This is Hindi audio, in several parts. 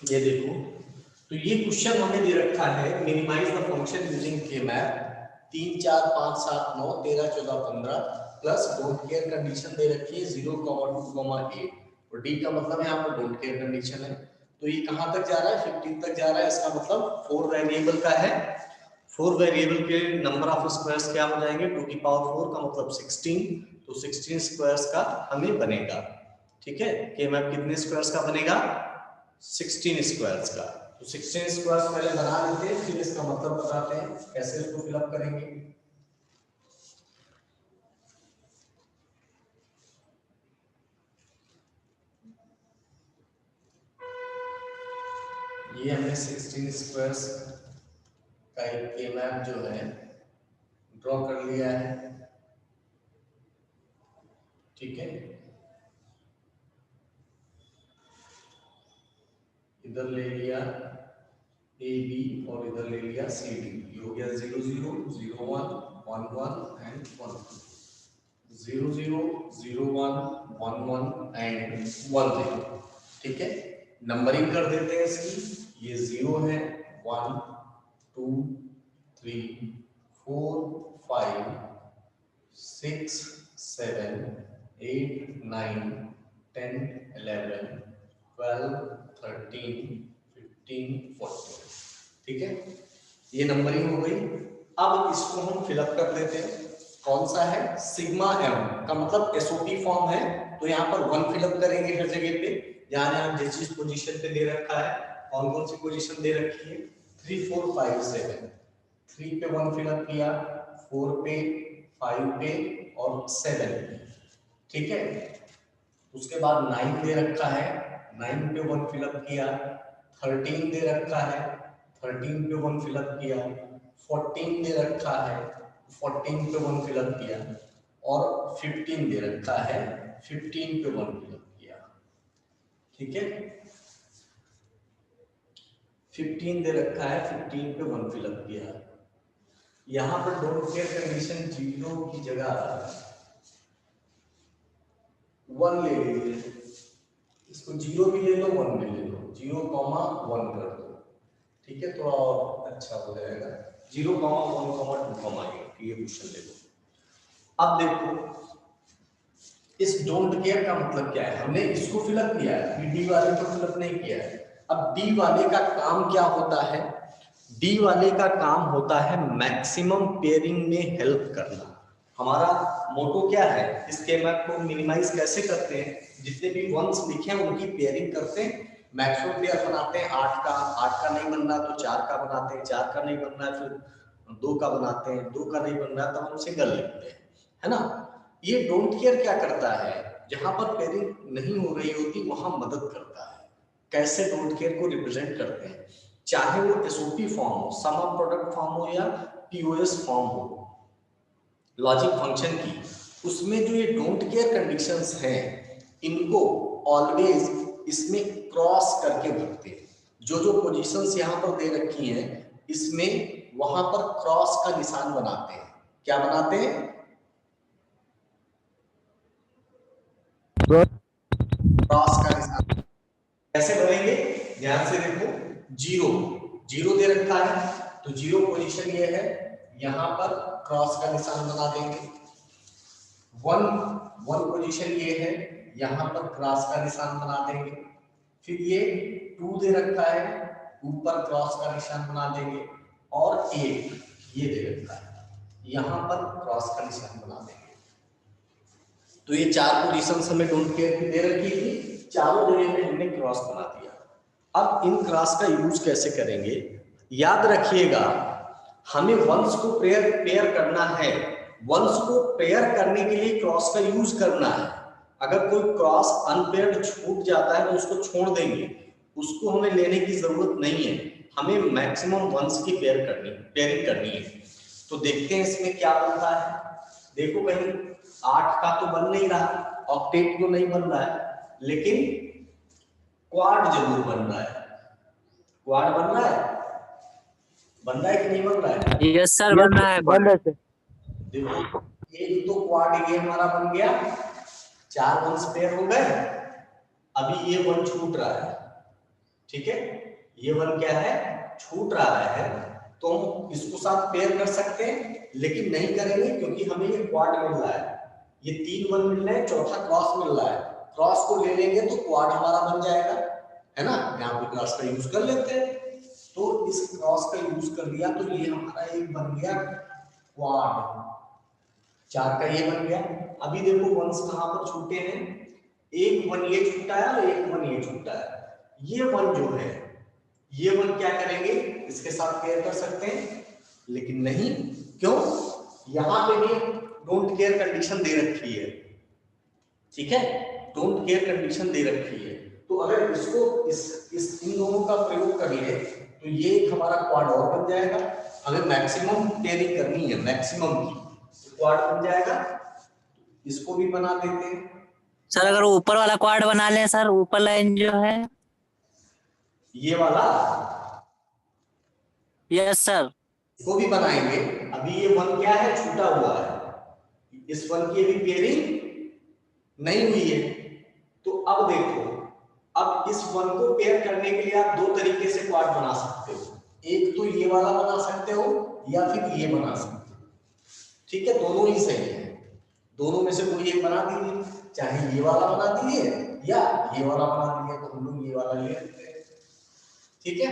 ये देखो, तो ये क्वेश्चन हमें दे रखा है, minimize the function using K map 3 4 5 7 9 13 14 15 plus don't care condition दे रखी है 0, 2, 8 और डी का मतलब यहाँ पर डोंट केयर कंडीशन है। तो ये कहां तक जा रहा है? 15 तक जा रहा है। इसका मतलब 4 वेरिएबल का है। 4 वेरिएबल के नंबर ऑफ स्क्वायर्स क्या हो जाएंगे? 2 की पावर 4 का मतलब 16, तो 16 स्क्वायर्स का हमें बनेगा। ठीक है, के मैप कितने स्क्वायर्स का बनेगा? 16 स्क्वायर्स का। तो 16 स्क्वायर्स पहले बना लेते हैं, फिर इसका मतलब बताते हैं कैसे इसको फिलअप करेंगे। ये हमने 16 स्क्वायर्स का एक के मैप जो है ड्रॉ कर लिया है। ठीक है, इधर ले लिया ए बी और इधर ले लिया सी डी। ये हो गया 0 0 0 1 1 1 एंड 1 0 0 0 1 1 1 एंड 1 0। ठीक है, नंबरिंग कर देते हैं इसकी। ये 0 है, 1 2 3 4 5 6 7 8 9 10 11 12 13 15 14। ठीक है, ये नंबरिंग हो गई। अब इसको हम फिलअप कर देते हैं। कौन सा है? सिग्मा एम का मतलब एसओपी फॉर्म है, तो यहाँ पर 1 फिलअप करेंगे हर जगह पे। यहाँ जिस जिस पोजीशन पे दे रखा है, कौन कौन सी पोजीशन दे रखी है? 3 4 5 7। 3 पे 1 फिलअप किया, 4 पे, 5 पे और 7 पे। ठीक है, उसके बाद 9 दे रखा है, 9 पे 1 फिलअप किया। 13 दे रखा है, 13 पे 1 फिलअप किया। 14 दे रखा है, 14 पे 1 फिलअप किया और 15 दे रखा है, 15 पे 1 फिलअप किया। ठीक है, 15 दे रखा है, 15 पे 1 फिलअप किया। यहां पर डोंट केयर कंडीशन 0 की जगह 1 ले लीजिए। इसको 0 भी ले लो, 1 भी ले लो, 0, 1 कर दो। ठीक है, थोड़ा और अच्छा हो जाएगा। 0, 1, 2, 8 ये क्वेश्चन ले लो। अब देखो, इस डोंट केयर का मतलब क्या है? हमने इसको फिलअप किया है, डी वाले को फिलअप नहीं किया है। अब डी वाले का काम क्या होता है? डी वाले का काम होता है मैक्सिमम पेयरिंग में हेल्प करना। हमारा मोटो क्या है? इस के मैप को मिनिमाइज कैसे करते हैं? जितने भी वंस लिखे हैं उनकी पेयरिंग करते हैं, मैक्सिमम पेयर बनाते हैं। 8 का नहीं बन रहा तो 4 का बनाते हैं, 4 का नहीं बन रहा है फिर 2 का बनाते हैं, 2 का नहीं बन रहा तो हम सिंगल लिखते हैं, है ना। ये डोंट केयर क्या करता है? जहां पर पेयरिंग नहीं हो रही होती वहां मदद करता है। कैसे डोंट केयर को रिप्रेजेंट करते हैं? चाहे वो एसओपी फॉर्म हो, सम ऑफ प्रोडक्ट फॉर्म हो या पीओएस फॉर्म हो, लॉजिक फंक्शन की, उसमें जो ये डोंट केयर कंडीशंस हैं इनको ऑलवेज इसमें क्रॉस करके भरते हैं। जो जो पोजीशंस यहाँ पर दे रखी हैं इसमें वहां पर क्रॉस का निशान बनाते हैं। क्या बनाते हैं? क्रॉस का निशान। कैसे बनेंगे? ध्यान से देखो, 0 0 दे रखा है तो 0 पोजीशन ये है, यहां पर क्रॉस का निशान बना देंगे। 1 पोजीशन ये है, यहां पर क्रॉस का निशान बना देंगे। फिर ये 2 दे रखा है, ऊपर क्रॉस का निशान बना देंगे। और 8 ये दे रखा है, यहां पर क्रॉस का निशान बना देंगे। तो ये 4 पोजीशंस हमें डोंट केयर की दे रखी थी, चारों जगह पे हमने क्रॉस बना दिया। अब इन क्रॉस का यूज कैसे करेंगे? याद रखिएगा, हमें वंस को पेयर करना है। वंस को पेयर करने के लिए क्रॉस का यूज करना है। अगर कोई क्रॉस अनपेयर्ड छूट जाता है तो उसको छोड़ देंगे, उसको हमें लेने की जरूरत नहीं है। हमें मैक्सिमम वंस की पेयरिंग करनी है। तो देखते हैं इसमें क्या बनता है। देखो, कहीं 8 का तो बन नहीं रहा, ऑक्टेट तो नहीं बन रहा है, लेकिन क्वाड जरूर बन रहा है। क्वाड बन रहा है? बन रहा है कि नहीं बन रहा है? यस सर, बन रहा है। बन रहा है। देखो, एक तो क्वाड ये हमारा बन गया, 4 वंस पेयर हो गए। अभी ये 1 छूट रहा है। ठीक है, ये 1 क्या है, छूट रहा है, तो हम इसको साथ पेयर कर सकते हैं, लेकिन नहीं करेंगे क्योंकि हमें ये क्वाड मिल रहा है, ये 3 1 मिल रहे हैं, चौथा क्रॉस मिल रहा है, क्रॉस को ले लेंगे तो क्वाड हमारा बन जाएगा, है ना, यहाँ पे क्रॉस का यूज कर लेते हैं, तो इस क्रॉस का यूज कर लिया तो ये हमारा एक बन गया क्वाड, 4 का ये बन गया। अभी देखो वंस कहां पर छूटे हैं, एक 1 ये छूटा है और एक 1 ये छूटा है, ये 1 जो है, ये 1 क्या करेंगे, इसके साथ पेयर कर सकते हैं, लेकिन नहीं, क्यों, यहां पे भी डोंट केयर कंडीशन दे रखी है, ठीक है, डोंट केयर कंडीशन दे रखी है, तो अगर इसको इस इन दोनों का प्रयोग कर ले तो ये एक हमारा क्वाड और बन जाएगा, हमें मैक्सिमम पेयरिंग करनी है, मैक्सिमम की, तो क्वाड बन जाएगा, इसको भी बना देते हैं सर। अगर ऊपर वाला क्वाड बना लें सर, ऊपर लाइन जो है, ये वाला, यस सर, इसको भी बनाएंगे। अभी ये 1 क्या है, छूटा हुआ है, इस 1 की अभी पेयरिंग नहीं हुई है, तो अब देखो, अब इस 1 को पेयर करने के लिए आप 2 तरीके से क्वाड बना सकते हो, एक तो ये वाला बना सकते हो या फिर ये बना सकते हो, ठीक है, दोनों ही सही है, दोनों में से कोई एक बना दीजिए, चाहे ये वाला बना दीजिए या ये वाला बना दीजिए, तो हम लोग ये वाला ले लेते हैं, ठीक है,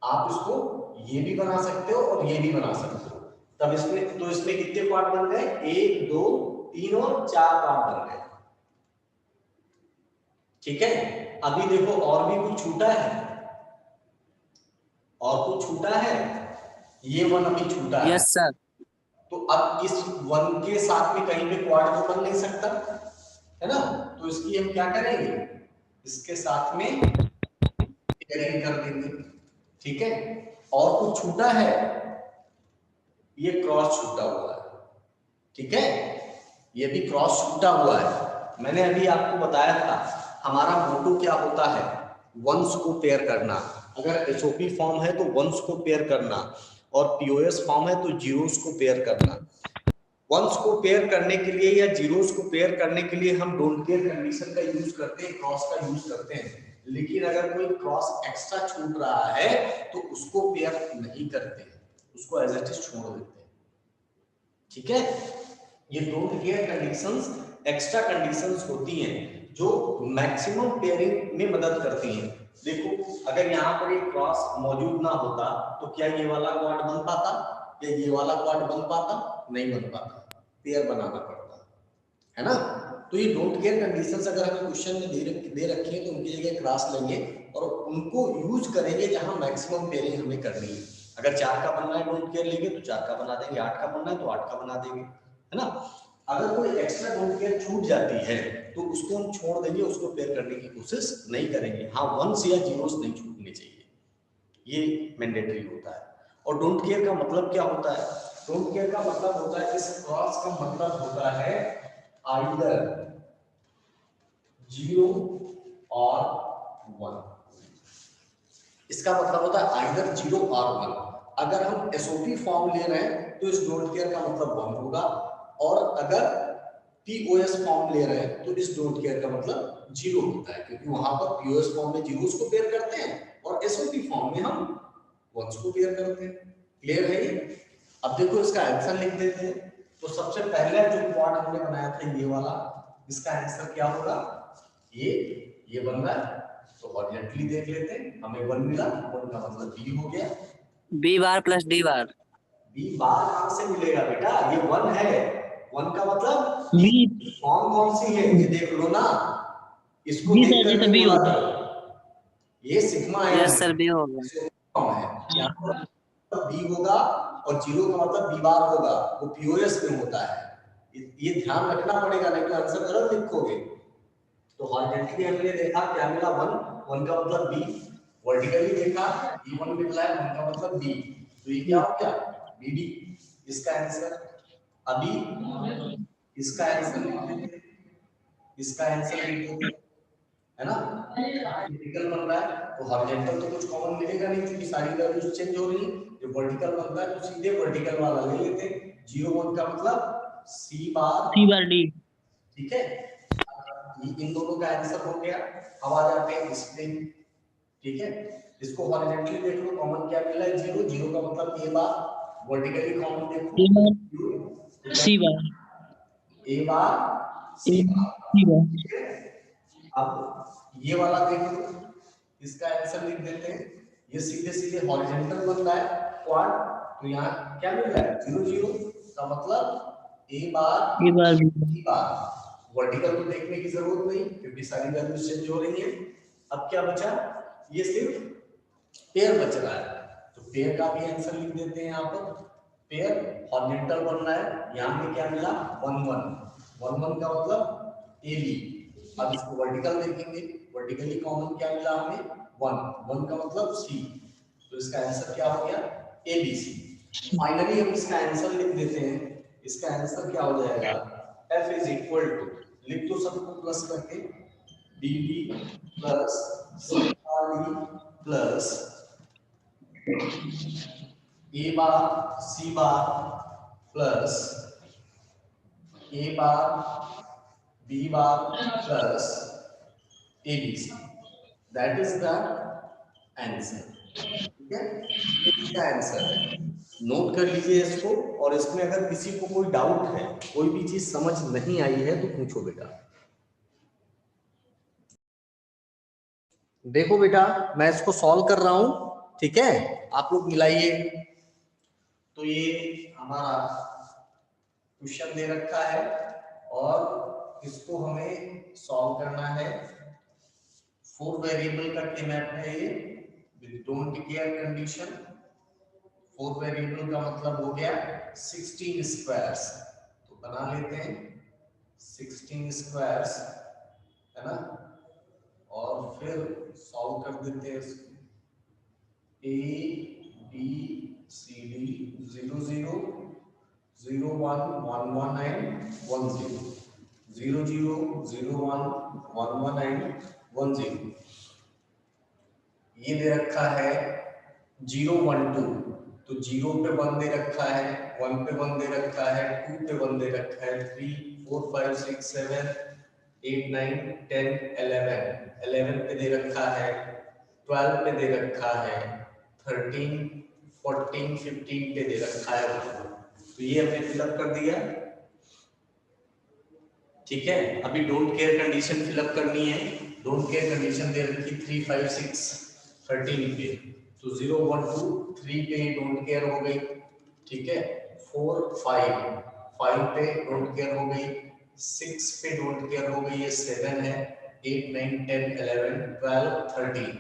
आप इसको ये भी बना सकते हो और ये भी बना सकते हो, तब इसमें तो इसमें कितने पार्ट बन गए, 1 2 3 और 4 पार्ट बन गए, ठीक है। अभी देखो और भी कुछ छूटा है, और कुछ छूटा है, ये 1 अभी छूटा है, यस सर, तो अब इस 1 के साथ में कहीं पे क्वाड तो बन नहीं सकता, है ना, तो इसकी हम क्या करेंगे, इसके साथ में पेयरिंग कर देंगे, ठीक है। और कुछ छूटा है, ये क्रॉस छूटा हुआ है, ठीक है, ये भी क्रॉस छूटा हुआ है, मैंने अभी आपको बताया था हमारा मोटो क्या होता है, वंस को पेयर करना, अगर एसओपी फॉर्म है तो वंस को पेयर करना, और पीओएस फॉर्म है तो जीरोस को पेयर करना। वंस को पेयर करने के लिए या जीरोस को पेयर करने के लिए हम डोंट केयर कंडीशन का यूज करते हैं, क्रॉस का यूज करते हैं, लेकिन अगर कोई क्रॉस एक्स्ट्रा छूट रहा है तो उसको पेयर नहीं करते हैं, उसको एज इट इज छोड़ देते हैं, ठीक है। ये don't care conditions extra conditions होती हैं जो मैक्सिमम पेयरिंग में मदद करती हैं। देखो अगर यहाँ पर एक क्रॉस मौजूद ना होता तो क्या ये वाला क्वाड बन पाता, या ये वाला क्वाड बन पाता, नहीं बन पाता, पेयर बनाना पड़ता है ना। तो ये डोंट केयर कंडीशंस अगर हमें क्वेश्चन में दे रखी है तो उनकी जगह क्रॉस लेंगे और उनको यूज करेंगे जहां मैक्सिमम पेयरिंग हमें करनी है। अगर 4 का बनना है डोंट केयर लेंगे तो 4 का बना देंगे, 8 का बनना है तो 8 का बना देंगे, है ना। अगर कोई एक्स्ट्रा डोंट केयर छूट जाती है तो उसको हम छोड़ देंगे, उसको पेयर करने की कोशिश नहीं करेंगे। हाँ, वंस या जीरोस नहीं छूटने चाहिए, ये मैंडेटरी होता है। और डोंट केयर का मतलब क्या होता है, डोंट केयर का मतलब होता है, इस क्रॉस का मतलब होता है आइदर 0 और 1, इसका मतलब होता है आइदर 0 और 1। अगर हम एसओपी फॉर्म ले रहे हैं तो इस डोंट केयर का मतलब 1 होगा, और अगर पीओएस फॉर्म ले रहे हैं तो इस डोंट केयर का मतलब 0 होता है, क्योंकि वहां पर पीओएस फॉर्म में जीरोस को पेयर करते हैं और एसओपी फॉर्म में हम वंस को पेयर करते हैं। क्लियर है ये? अब देखो इसका आंसर लिख देते हैं। तो सबसे पहले जो क्वाड हमने बनाया था ये वाला, इसका आंसर क्या होगा, ये बन रहा है, तो हॉरिजॉन्टली देख लेते हैं, हमें 1 मिला, 1 का मतलब बी हो गया, B bar plus D bar. B bar कहां से मिलेगा बेटा, ये 1 है, 1 का मतलब बी फॉर्म कौन सी है ये देख लो ना, इसको बी देख सर, जी करके तो बी बोला होगा। करो। ये सिग्मा एम यस है, सर, बी होगा। फॉर्म है, यहाँ पर बी होगा और 0 का मतलब बी बार होगा, वो पीओएस में होता है, ये ध्यान रखना पड़ेगा, नहीं तो आंसर गलत लिखोगे। तो हॉरिजॉन्टली हमने देखा क्या मिला, 1 का मतलब बी, वर्टिकली देखा e1 निकला है, 1 का मतलब बी, तो ये क्या हो गया, बीडी, इसका आंसर। अभी इसका आंसर लिख देते, इसका आंसर लिख देते, है ना। वर्टिकल बन रहा है तो हॉरिजॉन्टल तो कुछ कॉमन मिलेगा नहीं, क्योंकि सारी वैल्यूज चेंज हो रही है। जो वर्टिकल बनता है तो सीधे वर्टिकल वाला ले लेते, 0 1 का मतलब सी बार डी। ठीक है। इन दोनों का आंसर हो गया। अब आ जाते हैं इस पे, ठीक है। इसको हॉरिजॉन्टली देख लो, कॉमन क्या मिला है, 0, 0 का मतलब ए बार, वर्टिकली कॉमन देखो सी बार ए बार सी बार, ठीक है। अब ये वाला देख लो, इसका आंसर लिख देते हैं। ये सीधे सीधे हॉरिजॉन्टल बन रहा है क्वाड, तो यहाँ क्या मिल रहा है, 0 0 का मतलब ए बार सी बार। वर्टिकल तो देखने की जरूरत नहीं क्योंकि सारी वैल्यूज चेंज हो रही है। अब क्या बचा, ये सिर्फ पेयर बच रहा है, तो पेयर का भी आंसर लिख देते हैं यहाँ पर। पेयर हॉरिजॉन्टल बन रहा है, यहाँ पे क्या मिला 1 1 1 1 का मतलब ए बी। अब इसको वर्टिकल देखेंगे, वर्टिकली कॉमन क्या मिला हमें 1 1 का मतलब सी, तो इसका आंसर क्या हो गया ए बी सी। फाइनली हम इसका आंसर लिख देते हैं। इसका आंसर क्या हो जाएगा, f इज इक्वल टू, लिख दो सबको प्लस करके, D B plus C R D plus A bar C bar plus A bar B bar plus A B C, that is the answer, ठीक है। इसका आंसर है, नोट कर लीजिए इसको, और इसमें अगर किसी को कोई डाउट है, कोई भी चीज समझ नहीं आई है तो पूछो बेटा। देखो बेटा मैं इसको सॉल्व कर रहा हूं, ठीक है, आप लोग मिलाइए। तो ये हमारा क्वेश्चन दे रखा है और इसको हमें सॉल्व करना है। 4 वेरिएबल का मैप है ये with don't care condition. 4 variable का मतलब हो गया 16 स्क्वायर्स, तो बना लेते हैं 16 स्क्वायर्स, है ना। और फिर सॉल्व कर देते हैं इसको, A B C D 0 0 0 1 1 1 and 1 0 0 0 0 1 1 1 and 1 0। ये दे रखा है 0 1 2, तो 0 पे 1 दे रखा है, 1 पे 1 दे रखा है, 2 पे 1 दे रखा है, 3 4 5 6 7 8 9 10 11 11 पे दे रखा है, 12 पे दे रखा है, 13 14 15 पे दे रखा है। तो ये हमने फिलअप कर दिया, ठीक है। अभी डोंट केयर कंडीशन फिलअप करनी है। डोंट केयर कंडीशन दे रखी 3 5 6 13 पे, तो 0 1 2 3 पे डोंट केयर हो गई, ठीक है। 4 5 5 पे डोंट केयर हो गई, 6 पे डोंट केयर हो गई, ये 7 है, 8 9 10 11 12 13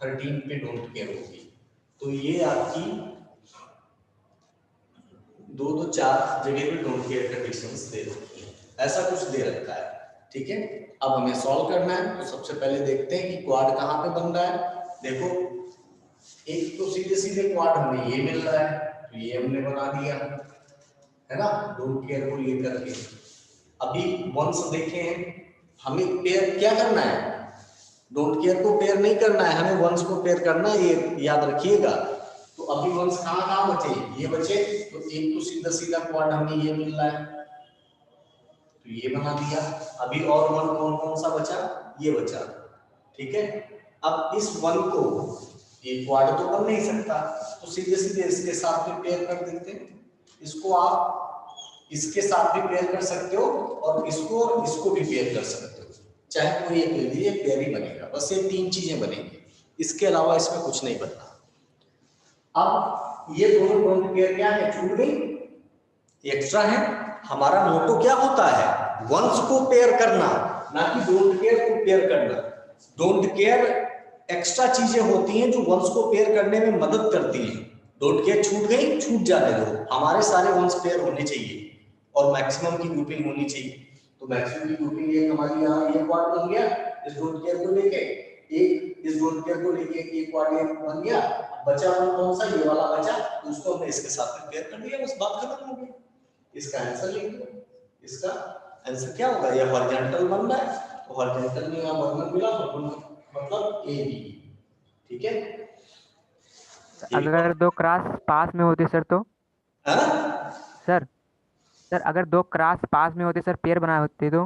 13 पे डोंट केयर हो गई। तो ये आपकी 2 2 4 जगह पे डोंट केयर कंडीशंस दे रखी है, ऐसा कुछ दे रखा है, ठीक है। अब हमें सॉल्व करना है, तो सबसे पहले देखते हैं कि क्वाड कहाँ पे बन रहा है। देखो एक तो सीधे सीधे क्वाड हमें ये मिल रहा है, तो ये हमने बना दिया, है ना, डोंट केयर को लेकर के। अभी वंस देखें, हमें पेयर क्या करना है, डोंट केयर को पेयर नहीं करना है, हमें वंस को पेयर करना है, ये याद रखिएगा। तो अभी वंस कहाँ कहाँ बचे, ये बचे, तो एक तो सीधा सीधा क्वाड हमें ये मिल रहा है, तो ये बना दिया। अभी और वन कौन कौन सा बचा, ये बचा, ठीक है। अब इस वन को, ये क्वाड तो बन नहीं सकता, तो सीधे सीधे इसके साथ भी पेयर कर देते हैं। इसको आप इसके साथ भी पेयर कर सकते हो और इसको भी पेयर कर सकते हो, चाहे कोई एक ले लीजिए, पेयर ही बनेगा, बस ये 3 चीजें बनेंगी, इसके अलावा इसमें कुछ नहीं बनना। अब ये दोनों डोंट केयर क्या है, छूट गई, एक्स्ट्रा है। हमारा मोटो क्या होता है, वंस को पेयर करना, ना कि डोंट केयर को पेयर करना। डोंट केयर एक्स्ट्रा चीजें होती हैं जो वंस को पेयर करने में मदद करती हैं। डोंट केयर छूट गई, छूट जाने दो, हमारे सारे वंस पेयर होने चाहिए और मैक्सिमम की ग्रुपिंग होनी चाहिए। तो मैक्सिमम की ग्रुपिंग एक हमारी यहाँ ये क्वाड बन गया, इस डोंट केयर को लेके एक, इस डोंट केयर को लेके एक क्वाड ये बन गया। बचा कौन सा, ये वाला बचा, तो उसको हमने इसके साथ में पेयर कर दिया, बस बात खत्म हो गई। इसका आंसर लिख दो, इसका आंसर क्या होगा, ये हॉरिजॉन्टल बन रहा है, तो हॉरिजॉन्टल में यहाँ वर्गमूल मिला, मतलब ए बी, ठीक है। अगर 2 क्रॉस पास में होते सर तो, सर अगर 2 क्रॉस पास में होते सर, पेयर बनाए होते तो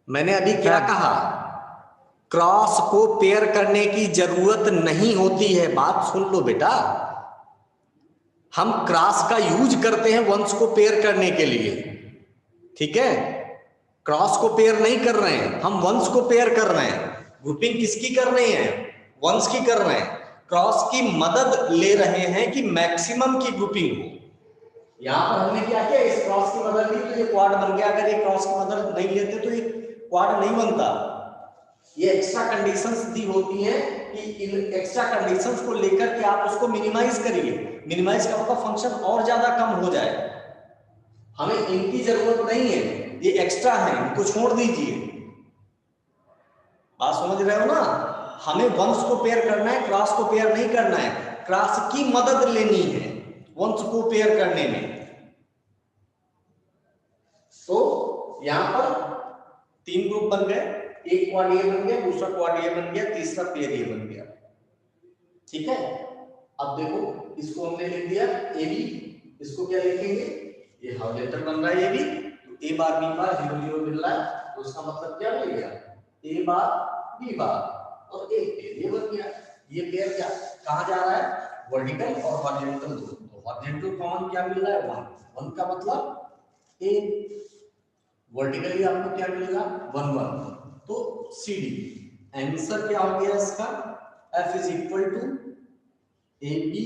मैंने अभी क्या सर। कहा, क्रॉस को पेयर करने की जरूरत नहीं होती है। बात सुन लो बेटा, हम क्रॉस का यूज करते हैं वंस को पेयर करने के लिए, ठीक है। क्रॉस को पेयर नहीं कर रहे हैं, हम वंस को पेयर कर रहे हैं। ग्रुपिंग किसकी कर रहे हैं? वंस की कर रहे हैं। क्रॉस की मदद ले रहे हैं कि मैक्सिमम की ग्रुपिंग हो। यहां पर हमने क्या किया, इस क्रॉस की मदद ली तो ये क्वाड बन गया। अगर ये क्रॉस की मदद नहीं लेते तो ये क्वाड नहीं बनता। ये एक्स्ट्रा कंडीशंस दी होती हैं कि इन एक्स्ट्रा कंडीशंस को लेकर के आप उसको मिनिमाइज करिए। मिनिमाइज का मतलब फंक्शन और ज्यादा कम हो जाए। हमें इनकी जरूरत नहीं है, ये एक्स्ट्रा है, इनको छोड़ दीजिए। बात समझ रहे हो ना? हमें वंस को पेयर करना है, क्रॉस को पेयर नहीं करना है। क्रॉस की मदद लेनी है वंस को पेयर करने में। तो यहां पर 3 ग्रुप बन गए, एक क्वाड ये बन गया, दूसरा क्वाड ये बन गया, तीसरा पेयर ये बन गया, ठीक है। अब देखो, इसको हमने लिख दिया ए बी, इसको क्या लिखेंगे, ये हाफ लेटर बन रहा है ए बी, तो ए बार बी बार 0 0 मिल रहा है, तो उसका मतलब क्या मिल गया, ए बार बी बार, और एक पेयर ये बन गया। ये पेयर क्या कहां जा रहा है, वर्टिकल और हॉरिजॉन्टल दो, तो हॉरिजॉन्टल कॉमन क्या मिल रहा है 1 1 का मतलब ए, वर्टिकली आपको क्या मिलेगा 1 1, तो सी डी आंसर क्या हो गया इसका, F is equal to A B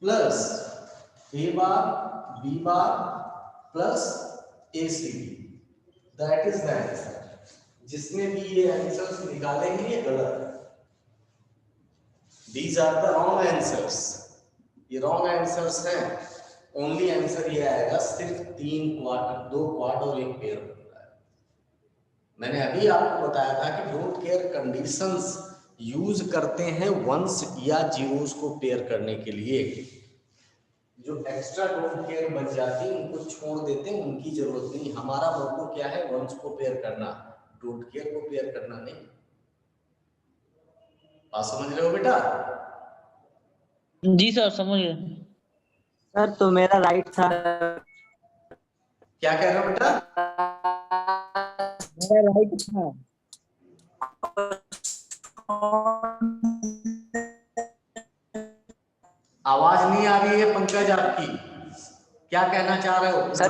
plus A bar B bar plus A C D, that is the answer. जिसने भी ये आंसर्स निकाले हैं ये गलत है, these are the wrong answers, ये रॉन्ग आंसर्स हैं। ओनली आंसर ये आएगा सिर्फ 3 क्वाड, 2 क्वाड और 1 पेयर बन रहा है। मैंने अभी आपको बताया था कि डोंट केयर कंडीशंस यूज करते हैं वंस या जीरोस को पेयर करने के लिए। जो एक्स्ट्रा डोंट केयर बच जाती है उनको छोड़ देते हैं, उनकी जरूरत नहीं। हमारा मोटो क्या है, वंस को पेयर करना, डोंट केयर को पेयर करना नहीं। बात समझ रहे हो बेटा? जी सर समझ गए। सर तो मेरा राइट था। क्या कह रहे हो बेटा? मेरा राइट था। आवाज नहीं आ रही है पंकज आपकी, क्या कहना चाह रहे हो? सर